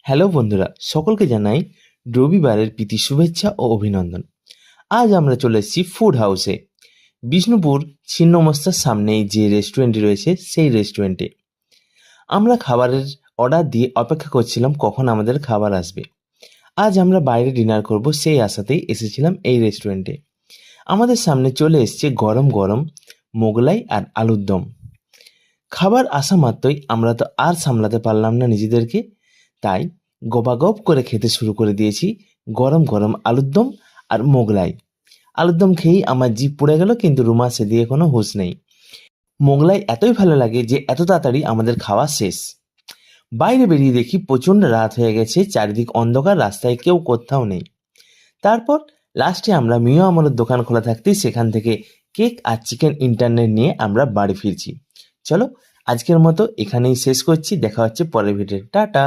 Hello বন্ধুরা, সকলকে জানাই রবিবারের প্রীতি শুভেচ্ছা ও অভিনন্দন। আজ আমরা চলে এসেছি ফুড হাউসে, বিষ্ণুপুর ছিন্নমস্তার সামনেই যে রেস্টুরেন্টটি রয়েছে সেই রেস্টুরেন্টে। আমরা খাবারের অর্ডার দিয়ে অপেক্ষা করছিলাম কখন আমাদের খাবার আসবে। আজ আমরা বাইরে ডিনার করব সেই আশাতেই এসেছিলাম এই রেস্টুরেন্টে। আমাদের সামনে চলে এসছে গরম গরম মোগলাই আর আলুর দম। খাবার আসা মাত্রই আমরা তো আর সামলাতে পারলাম না নিজেদেরকে, তাই গবাগব করে খেতে শুরু করে দিয়েছি গরম গরম আলুর দম আর মোগলাই। আলুর দম খেয়েই আমার জিভ পুড়ে গেল, কিন্তু রুমা সেদিকে কোনো হুঁশ নেই। মোগলাই এতই ভালো লাগে যে এত তাড়াতাড়ি আমাদের খাওয়া শেষ। বাইরে বেরিয়ে দেখি প্রচণ্ড রাত হয়ে গেছে, চারিদিক অন্ধকার, রাস্তায় কেউ কোথাও নেই। তারপর লাস্টে আমরা মিও আমলের দোকান খোলা থাকতেই সেখান থেকে কেক আর চিকেন ইন্টারনেট নিয়ে আমরা বাড়ি ফিরছি। চলো আজকের মতো এখানেই শেষ করছি, দেখা হচ্ছে পরের ভিডিও। টাটা।